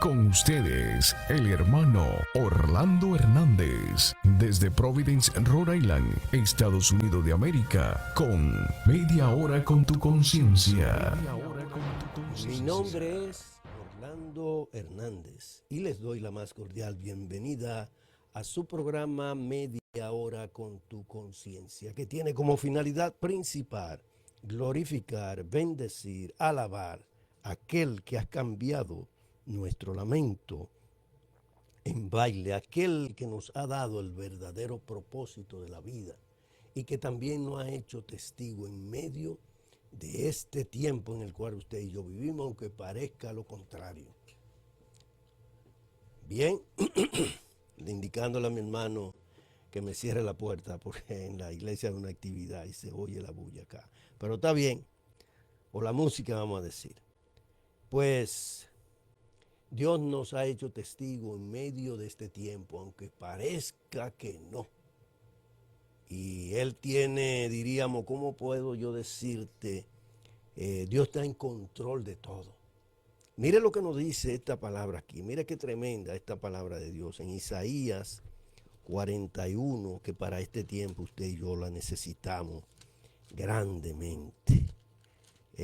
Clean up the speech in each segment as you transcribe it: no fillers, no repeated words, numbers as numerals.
Con ustedes, el hermano Orlando Hernández, desde Providence, Rhode Island, Estados Unidos de América, con Media Hora con tu Conciencia. Mi nombre es Orlando Hernández y les doy la más cordial bienvenida a su programa Media Hora con tu Conciencia, que tiene como finalidad principal glorificar, bendecir, alabar a aquel que ha cambiado nuestro lamento en baile, aquel que nos ha dado el verdadero propósito de la vida y que también nos ha hecho testigo en medio de este tiempo en el cual usted y yo vivimos, aunque parezca lo contrario. Bien, indicándole a mi hermano que me cierre la puerta porque en la iglesia hay una actividad y se oye la bulla acá. Pero está bien, o la música vamos a decir. Pues Dios nos ha hecho testigo en medio de este tiempo, aunque parezca que no. Y Él tiene, diríamos, ¿cómo puedo yo decirte? Dios está en control de todo. Mire lo que nos dice esta palabra aquí. Mire qué tremenda esta palabra de Dios. En Isaías 41, que para este tiempo usted y yo la necesitamos grandemente.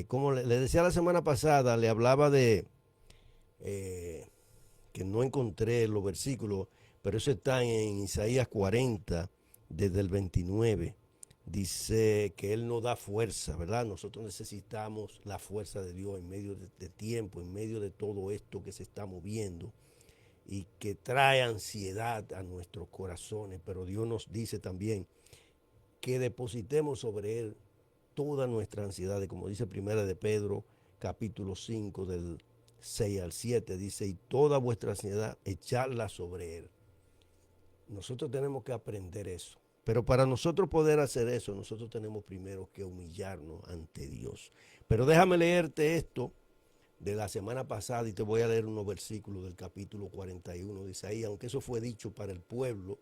Como le decía la semana pasada, le hablaba de que no encontré los versículos, pero eso está en Isaías 40, desde el 29. Dice que Él nos da fuerza, ¿verdad? Nosotros necesitamos la fuerza de Dios en medio de tiempo, en medio de todo esto que se está moviendo y que trae ansiedad a nuestros corazones. Pero Dios nos dice también que depositemos sobre Él toda nuestra ansiedad, como dice Primera de Pedro, capítulo 5, del 6 al 7, dice, y toda vuestra ansiedad, echarla sobre Él. Nosotros tenemos que aprender eso. Pero para nosotros poder hacer eso, nosotros tenemos primero que humillarnos ante Dios. Pero déjame leerte esto de la semana pasada y te voy a leer unos versículos del capítulo 41 de Isaías, aunque eso fue dicho para el pueblo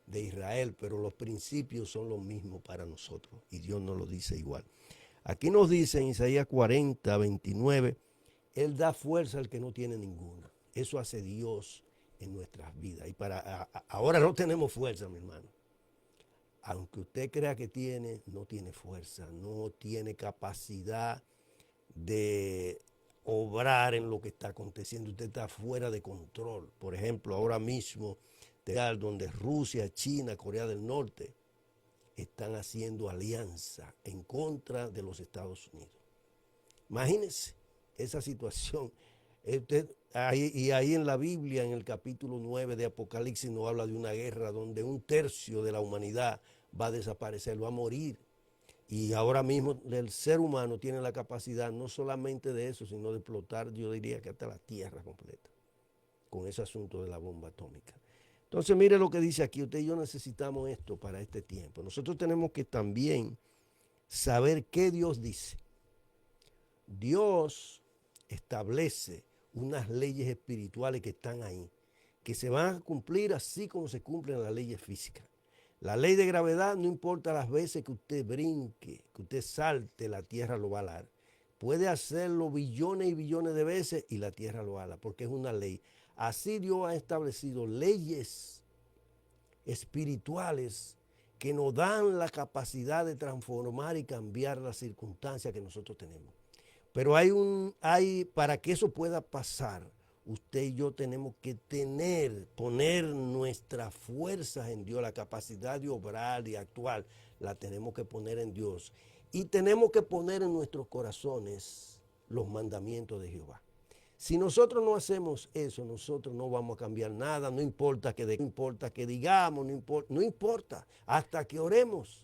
de Israel, pero los principios son los mismos para nosotros y Dios nos lo dice igual. Aquí nos dice en Isaías 40, 29, Él da fuerza al que no tiene ninguna. Eso hace Dios en nuestras vidas. Y ahora no tenemos fuerza, mi hermano. Aunque usted crea que tiene, no tiene fuerza, no tiene capacidad de obrar en lo que está aconteciendo. Usted está fuera de control. Por ejemplo, ahora mismo, donde Rusia, China, Corea del Norte están haciendo alianza en contra de los Estados Unidos. Imagínense esa situación. Y ahí en la Biblia, en el capítulo 9 de Apocalipsis, nos habla de una guerra donde un tercio de la humanidad va a desaparecer, va a morir. Y ahora mismo el ser humano tiene la capacidad no solamente de eso, sino de explotar, yo diría que hasta la tierra completa, con ese asunto de la bomba atómica. Entonces mire lo que dice aquí, usted y yo necesitamos esto para este tiempo. Nosotros tenemos que también saber qué Dios dice. Dios establece unas leyes espirituales que están ahí, que se van a cumplir así como se cumplen las leyes físicas. La ley de gravedad, no importa las veces que usted brinque, que usted salte, la tierra lo va a alar. Puede hacerlo billones y billones de veces y la tierra lo ala, porque es una ley. Así Dios ha establecido leyes espirituales que nos dan la capacidad de transformar y cambiar las circunstancias que nosotros tenemos. Pero para que eso pueda pasar, usted y yo tenemos que poner nuestras fuerzas en Dios, la capacidad de obrar y actuar, la tenemos que poner en Dios. Y tenemos que poner en nuestros corazones los mandamientos de Jehová. Si nosotros no hacemos eso, nosotros no vamos a cambiar nada, no importa que digamos, no importa, hasta que oremos.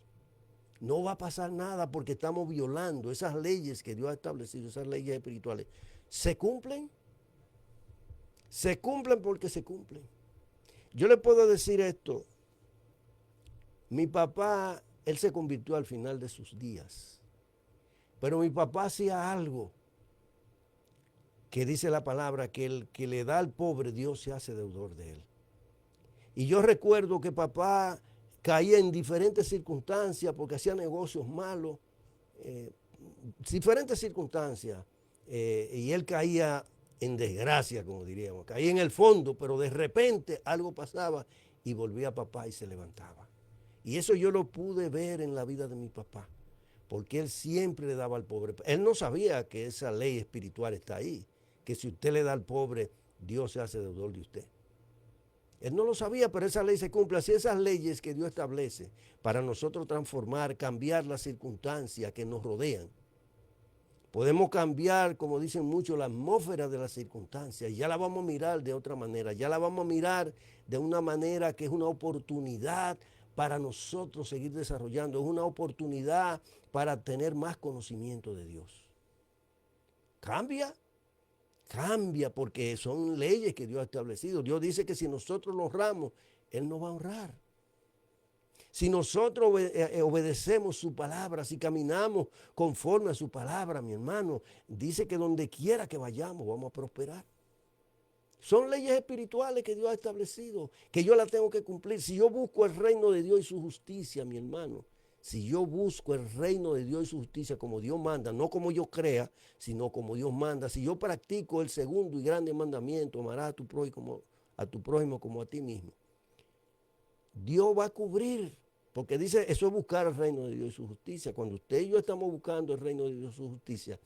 No va a pasar nada porque estamos violando esas leyes que Dios ha establecido, esas leyes espirituales. ¿Se cumplen? Se cumplen porque se cumplen. Yo le puedo decir esto. Mi papá, él se convirtió al final de sus días. Pero mi papá hacía algo que dice la palabra, que el que le da al pobre, Dios se hace deudor de él. Y yo recuerdo que papá caía en diferentes circunstancias porque hacía negocios malos, diferentes circunstancias, y él caía en desgracia, como diríamos, caía en el fondo, pero de repente algo pasaba y volvía papá y se levantaba. Y eso yo lo pude ver en la vida de mi papá, porque él siempre le daba al pobre. Él no sabía que esa ley espiritual está ahí, que si usted le da al pobre, Dios se hace deudor de usted. Él no lo sabía, pero esa ley se cumple. Así esas leyes que Dios establece para nosotros transformar, cambiar las circunstancias que nos rodean. Podemos cambiar, como dicen muchos, la atmósfera de las circunstancias. Ya la vamos a mirar de otra manera. Ya la vamos a mirar de una manera que es una oportunidad para nosotros seguir desarrollando. Es una oportunidad para tener más conocimiento de Dios. Cambia. Cambia porque son leyes que Dios ha establecido. Dios dice que si nosotros lo honramos, Él nos va a honrar. Si nosotros obedecemos su palabra, si caminamos conforme a su palabra, mi hermano, dice que donde quiera que vayamos vamos a prosperar. Son leyes espirituales que Dios ha establecido, que yo las tengo que cumplir. Si yo busco el reino de Dios y su justicia, mi hermano, si yo busco el reino de Dios y su justicia como Dios manda, no como yo crea, sino como Dios manda, si yo practico el segundo y grande mandamiento, amarás a tu prójimo como a ti mismo, Dios va a cubrir, porque dice, eso es buscar el reino de Dios y su justicia. Cuando usted y yo estamos buscando el reino de Dios y su justicia,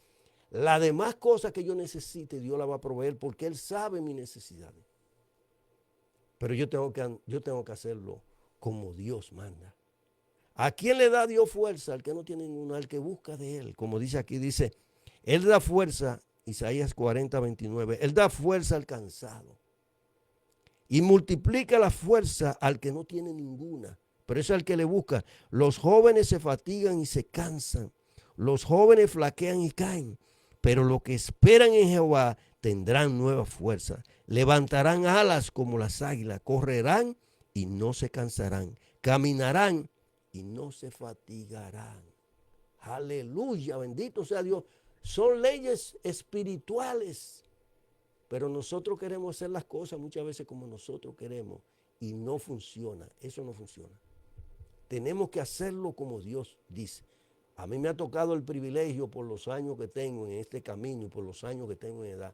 las demás cosas que yo necesite, Dios las va a proveer, porque Él sabe mis necesidades. Pero yo tengo que hacerlo como Dios manda. ¿A quién le da Dios fuerza? Al que no tiene ninguna, al que busca de Él. Como dice aquí, dice, Él da fuerza, Isaías 40, 29, Él da fuerza al cansado y multiplica la fuerza al que no tiene ninguna. Pero eso es al que le busca. Los jóvenes se fatigan y se cansan. Los jóvenes flaquean y caen. Pero los que esperan en Jehová tendrán nueva fuerza. Levantarán alas como las águilas. Correrán y no se cansarán. Caminarán y no se fatigarán. Aleluya, bendito sea Dios. Son leyes espirituales. Pero nosotros queremos hacer las cosas muchas veces como nosotros queremos y no funciona. Eso no funciona. Tenemos que hacerlo como Dios dice. A mí me ha tocado el privilegio por los años que tengo en este camino y por los años que tengo en edad,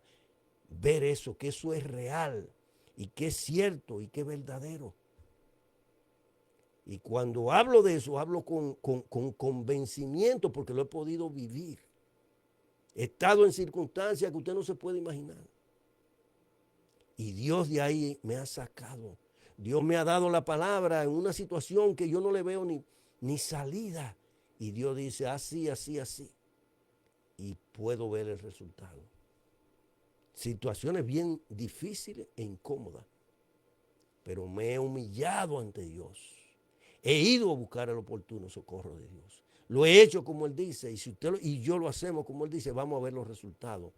ver eso, que eso es real y que es cierto y que es verdadero. Y cuando hablo de eso, hablo con convencimiento porque lo he podido vivir. He estado en circunstancias que usted no se puede imaginar. Y Dios de ahí me ha sacado. Dios me ha dado la palabra en una situación que yo no le veo ni salida. Y Dios dice así, así, así. Y puedo ver el resultado. Situaciones bien difíciles e incómodas. Pero me he humillado ante Dios. He ido a buscar el oportuno socorro de Dios. Lo he hecho como Él dice. Y si usted y yo lo hacemos como Él dice, vamos a ver los resultados.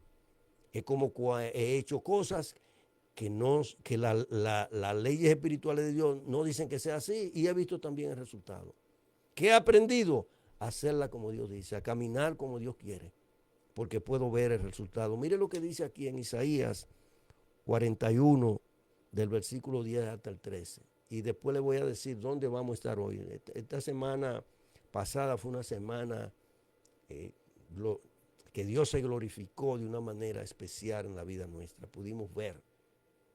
Es como he hecho cosas que las leyes espirituales de Dios no dicen que sea así. Y he visto también el resultado. ¿Qué he aprendido? A hacerla como Dios dice, a caminar como Dios quiere. Porque puedo ver el resultado. Mire lo que dice aquí en Isaías 41, del versículo 10 hasta el 13. Y después le voy a decir dónde vamos a estar hoy. Esta semana pasada fue una semana que Dios se glorificó de una manera especial en la vida nuestra. Pudimos ver.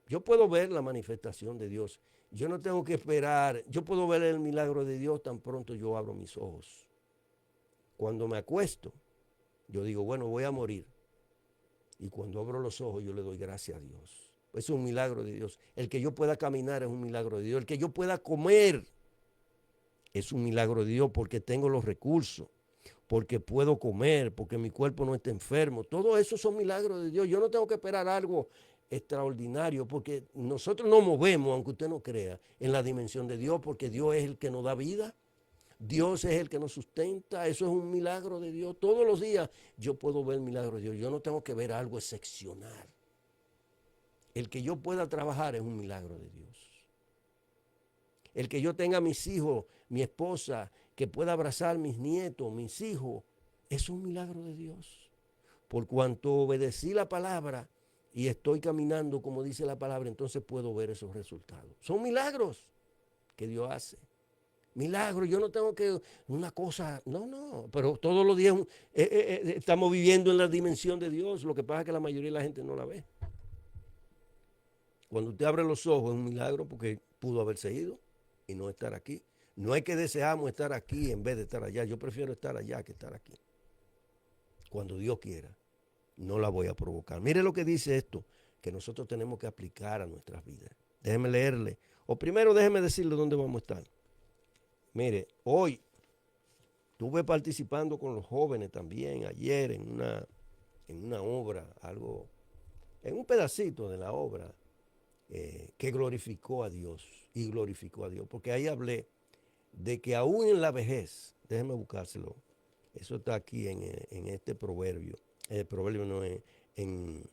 Yo puedo ver la manifestación de Dios. Yo no tengo que esperar. Yo puedo ver el milagro de Dios tan pronto yo abro mis ojos. Cuando me acuesto, yo digo, bueno, voy a morir. Y cuando abro los ojos, yo le doy gracias a Dios. Es un milagro de Dios. El que yo pueda caminar es un milagro de Dios. El que yo pueda comer es un milagro de Dios porque tengo los recursos, porque puedo comer, porque mi cuerpo no está enfermo. Todo eso son milagros de Dios. Yo no tengo que esperar algo extraordinario porque nosotros nos movemos, aunque usted no crea, en la dimensión de Dios porque Dios es el que nos da vida. Dios es el que nos sustenta, eso es un milagro de Dios. Todos los días yo puedo ver el milagro de Dios, yo no tengo que ver algo excepcional. El que yo pueda trabajar es un milagro de Dios. El que yo tenga mis hijos, mi esposa, que pueda abrazar mis nietos, mis hijos, es un milagro de Dios. Por cuanto obedecí la palabra y estoy caminando como dice la palabra, entonces puedo ver esos resultados. Son milagros que Dios hace. Milagro, yo no tengo que una cosa, no, pero todos los días estamos viviendo en la dimensión de Dios, lo que pasa es que la mayoría de la gente no la ve. Cuando usted abre los ojos es un milagro porque pudo haberse ido y no estar aquí. No es que deseamos estar aquí en vez de estar allá. Yo prefiero estar allá que estar aquí. Cuando Dios quiera, no la voy a provocar. Mire lo que dice esto, que nosotros tenemos que aplicar a nuestras vidas. Déjeme leerle. O primero déjeme decirle dónde vamos a estar. Mire, hoy estuve participando con los jóvenes también, ayer en una obra, en un pedacito de la obra que glorificó a Dios y glorificó a Dios. Porque ahí hablé de que aún en la vejez, déjeme buscárselo, eso está aquí en este proverbio, el proverbio no es en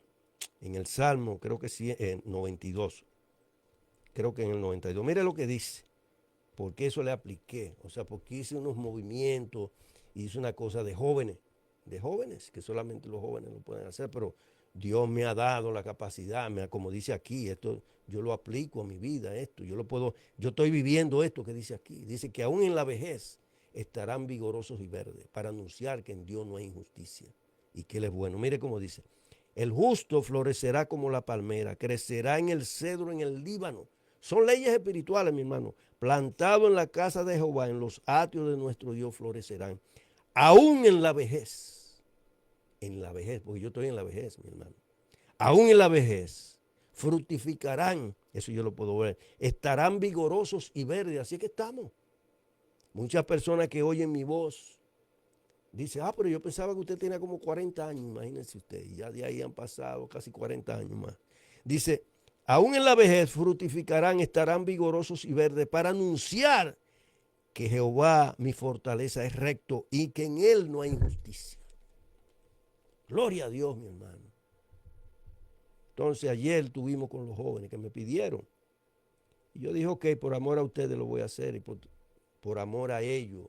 el Salmo, creo que sí, en 92, creo que en el 92. Mire lo que dice, porque eso le apliqué, o sea, porque hice unos movimientos, hice una cosa de jóvenes, que solamente los jóvenes lo pueden hacer, pero Dios me ha dado la capacidad, como dice aquí, esto yo lo aplico a mi vida, esto, yo estoy viviendo esto que dice aquí. Dice que aún en la vejez estarán vigorosos y verdes para anunciar que en Dios no hay injusticia y que Él es bueno. Mire cómo dice, el justo florecerá como la palmera, crecerá en el cedro en el Líbano. Son leyes espirituales, mi hermano. Plantado en la casa de Jehová, en los atrios de nuestro Dios florecerán. Aún en la vejez, porque yo estoy en la vejez, mi hermano. Aún en la vejez fructificarán, eso yo lo puedo ver, estarán vigorosos y verdes, así que estamos. Muchas personas que oyen mi voz dicen, pero yo pensaba que usted tenía como 40 años, imagínense usted, y ya de ahí han pasado casi 40 años más. Dice, aún en la vejez fructificarán, estarán vigorosos y verdes para anunciar que Jehová, mi fortaleza, es recto y que en Él no hay injusticia. Gloria a Dios, mi hermano. Entonces ayer tuvimos con los jóvenes que me pidieron. Y yo dije, ok, por amor a ustedes lo voy a hacer y por amor a ellos.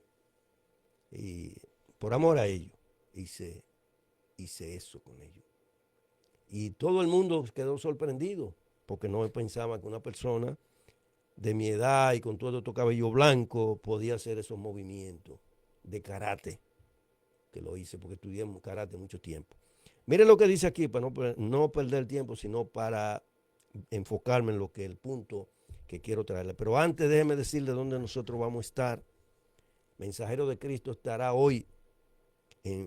Y por amor a ellos hice eso con ellos. Y todo el mundo quedó sorprendido porque no pensaba que una persona de mi edad y con todo estos cabello blanco podía hacer esos movimientos de karate, que lo hice porque estudié karate mucho tiempo. Mire lo que dice aquí, para no perder tiempo, sino para enfocarme en el punto que quiero traerle. Pero antes déjeme decirle dónde nosotros vamos a estar. Mensajero de Cristo estará hoy,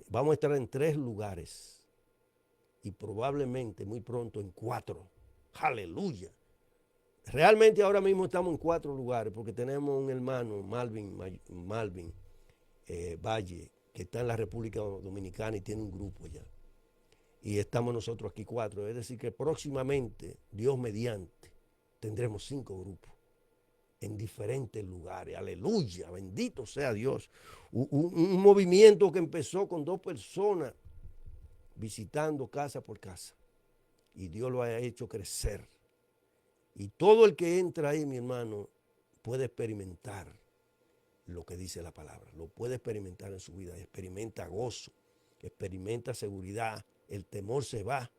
vamos a estar en 3 lugares y probablemente muy pronto en 4. Aleluya. Realmente ahora mismo estamos en 4 lugares porque tenemos un hermano, Malvin Valle, que está en la República Dominicana y tiene un grupo allá. Y estamos nosotros aquí 4. Es decir, que próximamente, Dios mediante, tendremos 5 grupos en diferentes lugares. Aleluya, bendito sea Dios. Un movimiento que empezó con 2 personas visitando casa por casa. Y Dios lo ha hecho crecer. Y todo el que entra ahí, mi hermano, puede experimentar lo que dice la palabra. Lo puede experimentar en su vida. Experimenta gozo, experimenta seguridad. El temor se va,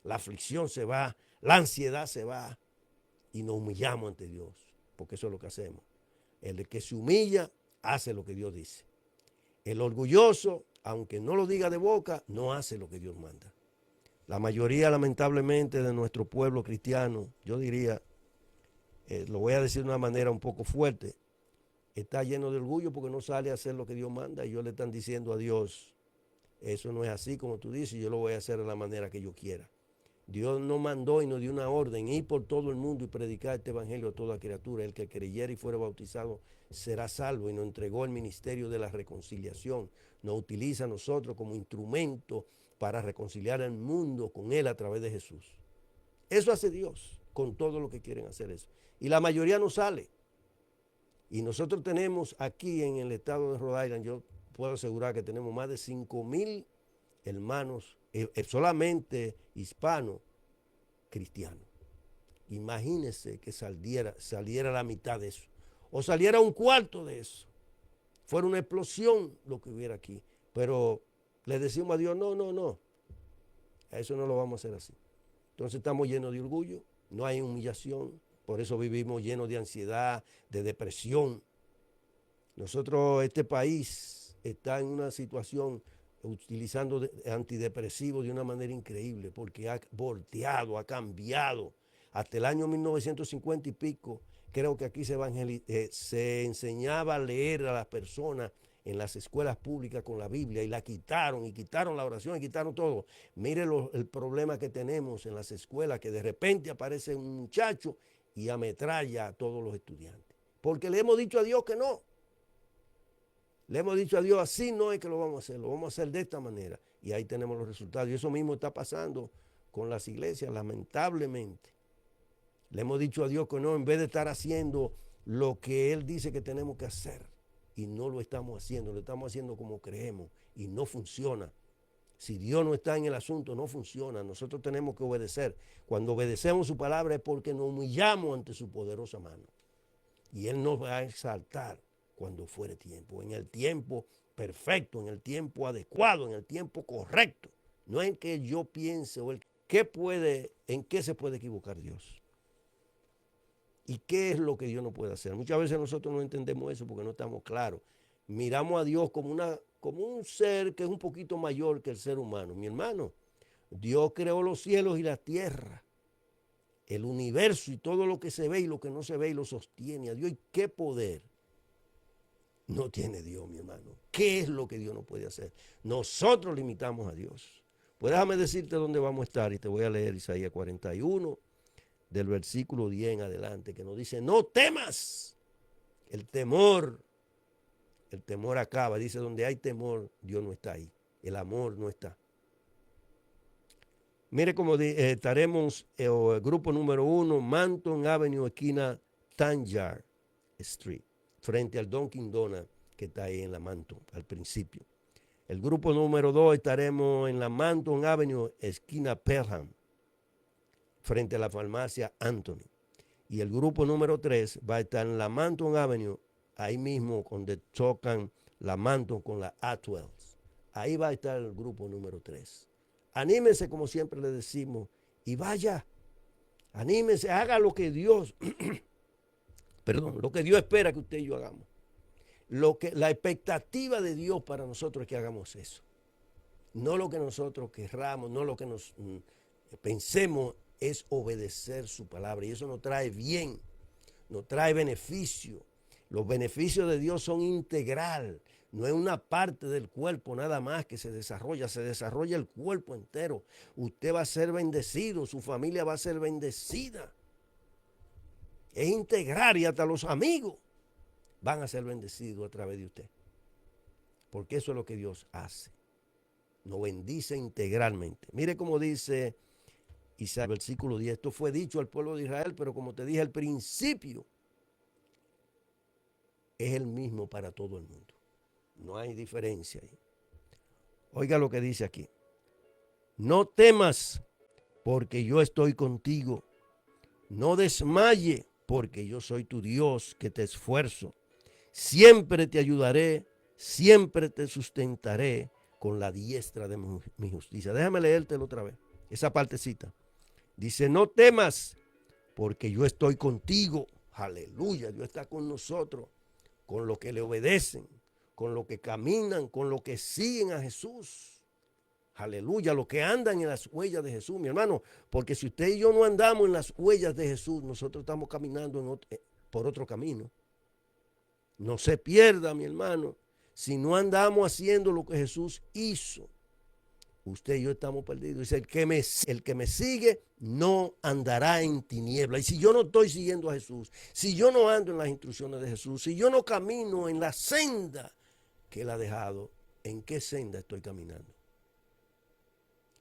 la aflicción se va, la ansiedad se va y nos humillamos ante Dios, porque eso es lo que hacemos. El que se humilla hace lo que Dios dice. El orgulloso, aunque no lo diga de boca, no hace lo que Dios manda. La mayoría, lamentablemente, de nuestro pueblo cristiano, yo diría, lo voy a decir de una manera un poco fuerte, está lleno de orgullo porque no sale a hacer lo que Dios manda y ellos le están diciendo a Dios, eso no es así como tú dices, yo lo voy a hacer de la manera que yo quiera. Dios nos mandó y nos dio una orden, ir por todo el mundo y predicar este evangelio a toda criatura. El que creyera y fuera bautizado será salvo, y nos entregó el ministerio de la reconciliación. Nos utiliza a nosotros como instrumento para reconciliar al mundo con Él a través de Jesús. Eso hace Dios con todo lo que quieren hacer eso. Y la mayoría no sale. Y nosotros tenemos aquí en el estado de Rhode Island, yo puedo asegurar que tenemos más de 5,000 hermanos, solamente hispanos, cristianos. Imagínense que saliera la mitad de eso, o saliera un cuarto de eso. Fuera una explosión lo que hubiera aquí. Pero le decimos a Dios, no, a eso no lo vamos a hacer así. Entonces estamos llenos de orgullo, no hay humillación, por eso vivimos llenos de ansiedad, de depresión. Nosotros, este país está en una situación utilizando antidepresivos de una manera increíble porque ha volteado, ha cambiado. Hasta el año 1950 y pico, creo que aquí se enseñaba a leer a las personas en las escuelas públicas con la Biblia y la quitaron, y quitaron la oración, y quitaron todo. Mire el problema que tenemos en las escuelas, que de repente aparece un muchacho y ametralla a todos los estudiantes. Porque le hemos dicho a Dios que no. Le hemos dicho a Dios, así no es que lo vamos a hacer, lo vamos a hacer de esta manera. Y ahí tenemos los resultados. Y eso mismo está pasando con las iglesias, lamentablemente. Le hemos dicho a Dios que no, en vez de estar haciendo lo que Él dice que tenemos que hacer. Y no lo estamos haciendo, lo estamos haciendo como creemos y no funciona. Si Dios no está en el asunto, no funciona. Nosotros tenemos que obedecer. Cuando obedecemos su palabra es porque nos humillamos ante su poderosa mano. Y Él nos va a exaltar cuando fuere tiempo, en el tiempo perfecto, en el tiempo adecuado, en el tiempo correcto. No en que yo piense o en qué se puede equivocar Dios. ¿Y qué es lo que Dios no puede hacer? Muchas veces nosotros no entendemos eso porque no estamos claros. Miramos a Dios como un ser que es un poquito mayor que el ser humano. Mi hermano, Dios creó los cielos y la tierra, el universo y todo lo que se ve y lo que no se ve y lo sostiene a Dios. ¿Y qué poder no tiene Dios, mi hermano? ¿Qué es lo que Dios no puede hacer? Nosotros limitamos a Dios. Pues déjame decirte dónde vamos a estar y te voy a leer Isaías 41, del versículo 10 en adelante, que nos dice, no temas. El temor acaba. Dice, donde hay temor, Dios no está ahí. El amor no está. Mire cómo estaremos, el grupo número 1, Manton Avenue, esquina Tanjar Street, frente al Dunkin' Donuts que está ahí en la Manton, al principio. El grupo número 2 estaremos en la Manton Avenue, esquina Pelham, frente a la farmacia Anthony. Y el grupo número 3 va a estar en la Manton Avenue, ahí mismo donde tocan la Manton con la A12. Ahí va a estar el grupo número 3. Anímense, como siempre le decimos, y vaya. Anímense, haga lo que Dios, lo que Dios espera que usted y yo hagamos. La expectativa de Dios para nosotros es que hagamos eso. No lo que nosotros querramos, no lo que nos pensemos, es obedecer su palabra. Y eso nos trae bien, nos trae beneficio. Los beneficios de Dios son integral. No es una parte del cuerpo nada más que se desarrolla el cuerpo entero. Usted va a ser bendecido, su familia va a ser bendecida. Es integral y hasta los amigos van a ser bendecidos a través de usted. Porque eso es lo que Dios hace. Nos bendice integralmente. Mire cómo dice Isaías, versículo 10. Esto fue dicho al pueblo de Israel, pero como te dije al principio, es el mismo para todo el mundo. No hay diferencia ahí. Oiga lo que dice aquí. No temas, porque yo estoy contigo. No desmaye, porque yo soy tu Dios, que te esfuerzo. Siempre te ayudaré, siempre te sustentaré con la diestra de mi justicia. Déjame leértelo otra vez, esa partecita. Dice, no temas, porque yo estoy contigo. Aleluya, Dios está con nosotros, con los que le obedecen, con los que caminan, con los que siguen a Jesús. Aleluya, los que andan en las huellas de Jesús, mi hermano. Porque si usted y yo no andamos en las huellas de Jesús, nosotros estamos caminando por otro camino. No se pierda, mi hermano. Si no andamos haciendo lo que Jesús hizo, usted y yo estamos perdidos. Dice, el que me sigue no andará en tiniebla. Y si yo no estoy siguiendo a Jesús, si yo no ando en las instrucciones de Jesús, si yo no camino en la senda que Él ha dejado, ¿en qué senda estoy caminando?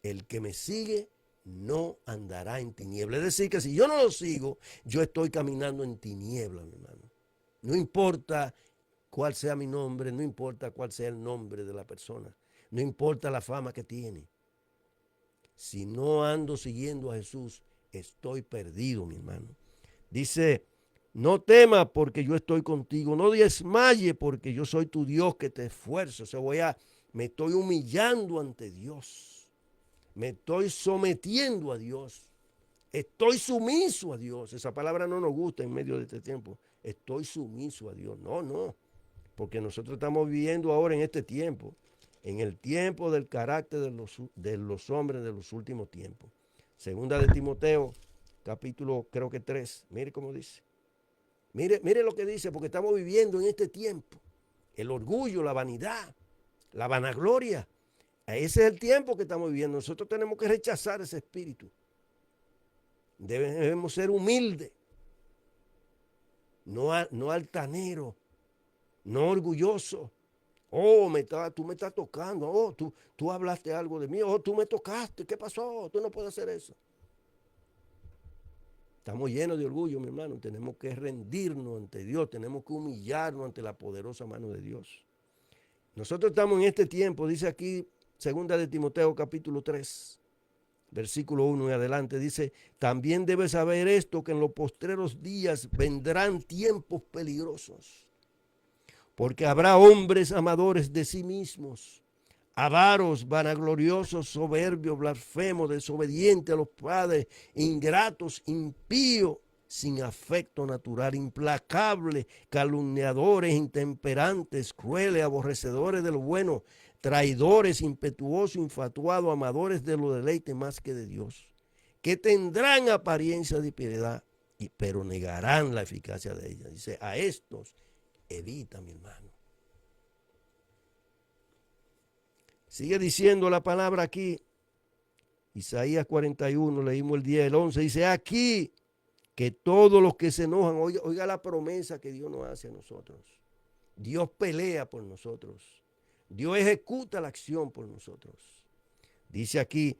El que me sigue no andará en tiniebla. Es decir, que si yo no lo sigo, yo estoy caminando en tiniebla, mi hermano. No importa cuál sea mi nombre, no importa cuál sea el nombre de la persona. No importa la fama que tiene. Si no ando siguiendo a Jesús, estoy perdido, mi hermano. Dice, no temas porque yo estoy contigo. No desmayes porque yo soy tu Dios que te esfuerzo. O sea, me estoy humillando ante Dios. Me estoy sometiendo a Dios. Estoy sumiso a Dios. Esa palabra no nos gusta en medio de este tiempo. Estoy sumiso a Dios. No. Porque nosotros estamos viviendo ahora en este tiempo. En el tiempo del carácter de los hombres de los últimos tiempos. Segunda de Timoteo, capítulo creo que 3. Mire cómo dice. Mire lo que dice, porque estamos viviendo en este tiempo. El orgullo, la vanidad, la vanagloria. Ese es el tiempo que estamos viviendo. Nosotros tenemos que rechazar ese espíritu. Debemos ser humildes, no altaneros, no orgullosos. Oh, tú me estás tocando. Oh, tú hablaste algo de mí. Oh, tú me tocaste. ¿Qué pasó? Tú no puedes hacer eso. Estamos llenos de orgullo, mi hermano. Tenemos que rendirnos ante Dios. Tenemos que humillarnos ante la poderosa mano de Dios. Nosotros estamos en este tiempo, dice aquí, segunda de Timoteo capítulo 3, versículo 1 y adelante, dice, también debes saber esto, que en los postreros días vendrán tiempos peligrosos, porque habrá hombres amadores de sí mismos, avaros, vanagloriosos, soberbios, blasfemos, desobedientes a los padres, ingratos, impíos, sin afecto natural, implacables, calumniadores, intemperantes, crueles, aborrecedores de lo bueno, traidores, impetuosos, infatuados, amadores de los deleites más que de Dios, que tendrán apariencia de piedad, pero negarán la eficacia de ella. Dice, a estos evita, mi hermano. Sigue diciendo la palabra aquí, Isaías 41, leímos el 10, el 11, dice, aquí que todos los que se enojan, oiga la promesa que Dios nos hace a nosotros. Dios pelea por nosotros. Dios ejecuta la acción por nosotros. Dice aquí,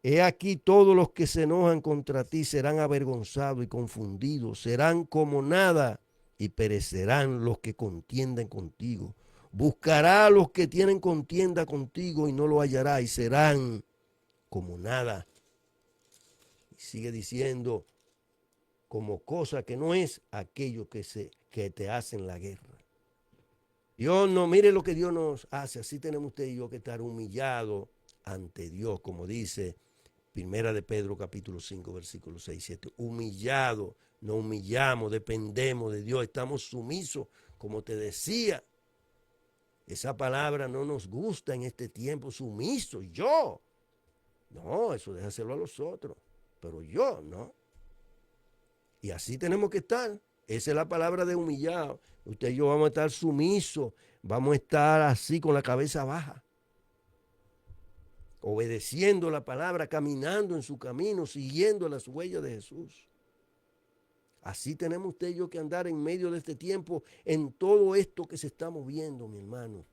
he aquí todos los que se enojan contra ti serán avergonzados y confundidos, serán como nada y perecerán los que contienden contigo. Buscará a los que tienen contienda contigo y no lo hallará y serán como nada. Y sigue diciendo, como cosa que no es aquello que te hacen la guerra. Dios no, mire lo que Dios nos hace. Así tenemos usted y yo que estar humillados ante Dios, como dice Primera de Pedro capítulo 5, versículos 6 y 7. Humillados, nos humillamos, dependemos de Dios, estamos sumisos, como te decía. Esa palabra no nos gusta en este tiempo, sumiso, yo. No, eso déjaselo a los otros, pero yo no. Y así tenemos que estar. Esa es la palabra de humillado. Usted y yo vamos a estar sumisos, vamos a estar así con la cabeza baja, obedeciendo la palabra, caminando en su camino, siguiendo las huellas de Jesús. Así tenemos usted y yo que andar en medio de este tiempo, en todo esto que se está moviendo, mi hermano,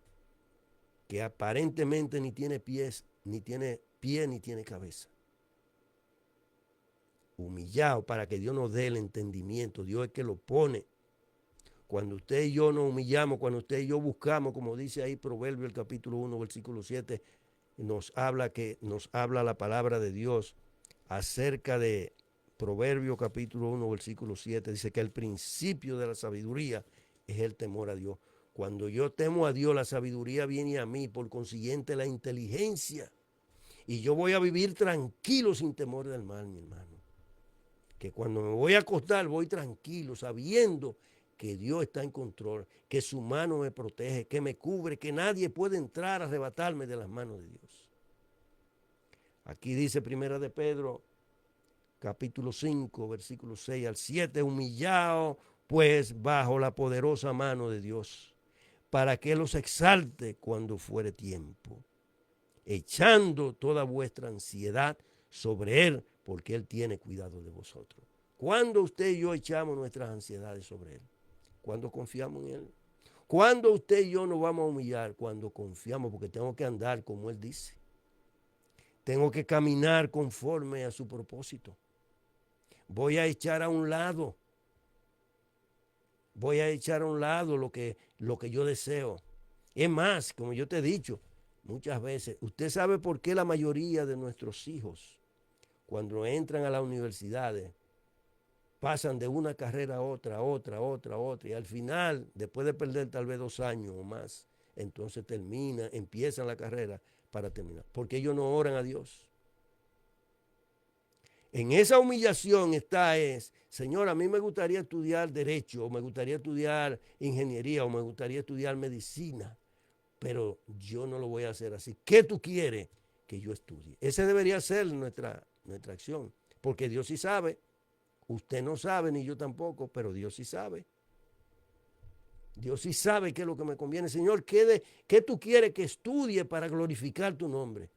que aparentemente ni tiene pies, ni tiene pie, ni tiene cabeza. Humillado para que Dios nos dé el entendimiento. Dios es que lo pone. Cuando usted y yo nos humillamos, cuando usted y yo buscamos, como dice ahí Proverbio el capítulo 1, versículo 7, nos habla la palabra de Dios acerca de Proverbio capítulo 1, versículo 7, dice que el principio de la sabiduría es el temor a Dios. Cuando yo temo a Dios, la sabiduría viene a mí, por consiguiente la inteligencia. Y yo voy a vivir tranquilo sin temor del mal, mi hermano. Que cuando me voy a acostar voy tranquilo, sabiendo que Dios está en control, que su mano me protege, que me cubre, que nadie puede entrar a arrebatarme de las manos de Dios. Aquí dice Primera de Pedro, capítulo 5, versículos 6 al 7, humillado pues bajo la poderosa mano de Dios, para que los exalte cuando fuere tiempo, echando toda vuestra ansiedad sobre Él, porque Él tiene cuidado de vosotros. ¿Cuándo usted y yo echamos nuestras ansiedades sobre Él? Cuando confiamos en Él. ¿Cuándo usted y yo nos vamos a humillar? Cuando confiamos, porque tengo que andar como Él dice. Tengo que caminar conforme a su propósito. Voy a echar a un lado. Voy a echar a un lado lo que yo deseo. Es más, como yo te he dicho muchas veces, usted sabe por qué la mayoría de nuestros hijos, cuando entran a las universidades, pasan de una carrera a otra, y al final, después de perder tal vez 2 años o más, entonces empiezan la carrera para terminar. Porque ellos no oran a Dios. En esa humillación Señor, a mí me gustaría estudiar Derecho, o me gustaría estudiar Ingeniería, o me gustaría estudiar Medicina, pero yo no lo voy a hacer así. ¿Qué tú quieres que yo estudie? Esa debería ser nuestra acción. Porque Dios sí sabe. Usted no sabe, ni yo tampoco, pero Dios sí sabe. Dios sí sabe qué es lo que me conviene. Señor, ¿qué tú quieres que estudie para glorificar tu nombre?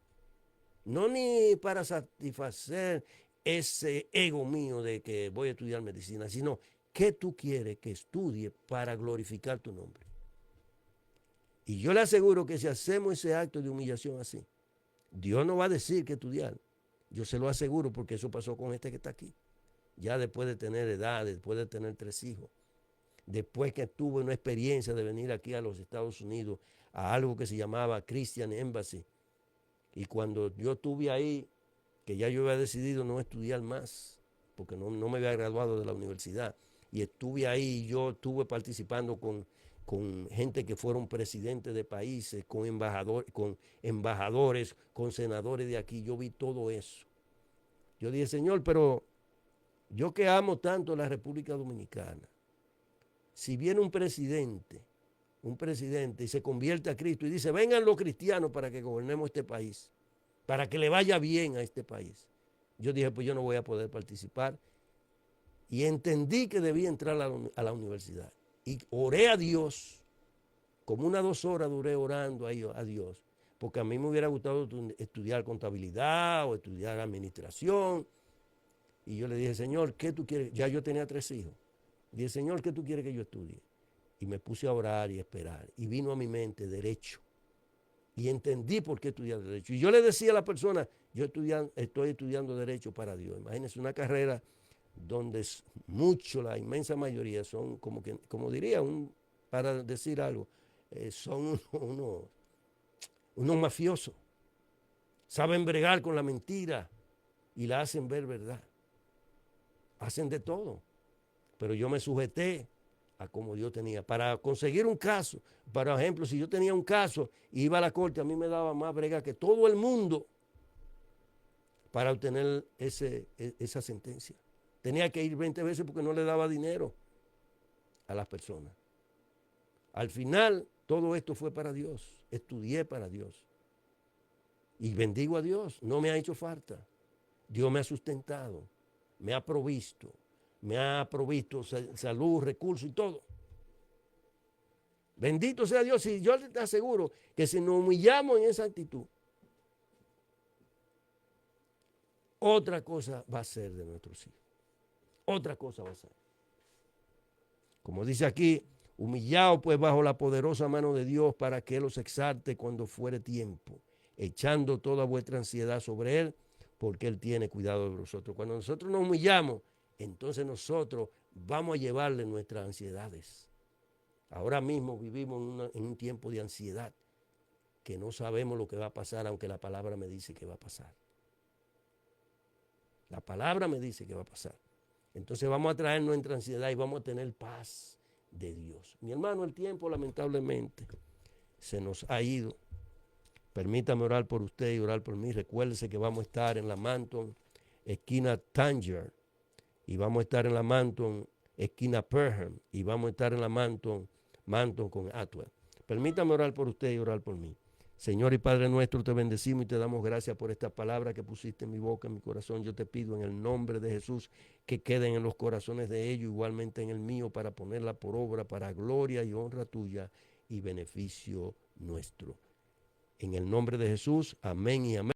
No ni para satisfacer ese ego mío de que voy a estudiar medicina, sino ¿qué tú quieres que estudie para glorificar tu nombre? Y yo le aseguro que si hacemos ese acto de humillación así, Dios no va a decir que estudiar. Yo se lo aseguro porque eso pasó con este que está aquí. Ya después de tener edad, después de tener 3 hijos, después que tuve una experiencia de venir aquí a los Estados Unidos a algo que se llamaba Christian Embassy. Y cuando yo estuve ahí, que ya yo había decidido no estudiar más, porque no me había graduado de la universidad, y estuve ahí, yo estuve participando con gente que fueron presidentes de países, con embajadores, con senadores de aquí, yo vi todo eso. Yo dije, Señor, pero yo que amo tanto la República Dominicana, si viene un presidente y se convierte a Cristo y dice, vengan los cristianos para que gobernemos este país, para que le vaya bien a este país. Yo dije, pues yo no voy a poder participar. Y entendí que debía entrar a la universidad. Y oré a Dios, como 1 o 2 horas duré orando a Dios, porque a mí me hubiera gustado estudiar contabilidad o estudiar administración. Y yo le dije, Señor, ¿qué tú quieres? Ya yo tenía 3 hijos. Dije, Señor, ¿qué tú quieres que yo estudie? Y me puse a orar y a esperar. Y vino a mi mente derecho. Y entendí por qué estudiar derecho. Y yo le decía a la persona, yo estoy estudiando derecho para Dios. Imagínense una carrera donde la inmensa mayoría son como diría, para decir algo, son unos mafiosos. Saben bregar con la mentira y la hacen ver verdad. Hacen de todo. Pero yo me sujeté a como Dios tenía. Para conseguir un caso, por ejemplo, si yo tenía un caso y iba a la corte, a mí me daba más brega que todo el mundo para obtener esa sentencia. Tenía que ir 20 veces porque no le daba dinero a las personas. Al final, todo esto fue para Dios. Estudié para Dios. Y bendigo a Dios. No me ha hecho falta. Dios me ha sustentado, me ha provisto salud, recursos y todo. Bendito sea Dios. Y yo te aseguro que si nos humillamos en esa actitud, otra cosa va a ser de nuestros hijos. Otra cosa va a ser. Como dice aquí, humillaos pues bajo la poderosa mano de Dios para que Él os exalte cuando fuere tiempo, echando toda vuestra ansiedad sobre Él, porque Él tiene cuidado de vosotros. Cuando nosotros nos humillamos, entonces nosotros vamos a llevarle nuestras ansiedades. Ahora mismo vivimos en un tiempo de ansiedad, que no sabemos lo que va a pasar, aunque la palabra me dice que va a pasar. La palabra me dice que va a pasar. Entonces vamos a traer nuestra ansiedad y vamos a tener paz de Dios. Mi hermano, el tiempo lamentablemente se nos ha ido. Permítame orar por usted y orar por mí. Recuérdese que vamos a estar en la Manton, esquina Tanger, y vamos a estar en la Manton, esquina Perham, y vamos a estar en la Manton con Atwell. Permítame orar por usted y orar por mí. Señor y Padre nuestro, te bendecimos y te damos gracias por esta palabra que pusiste en mi boca, en mi corazón. Yo te pido en el nombre de Jesús que queden en los corazones de ellos, igualmente en el mío, para ponerla por obra, para gloria y honra tuya y beneficio nuestro. En el nombre de Jesús, amén y amén.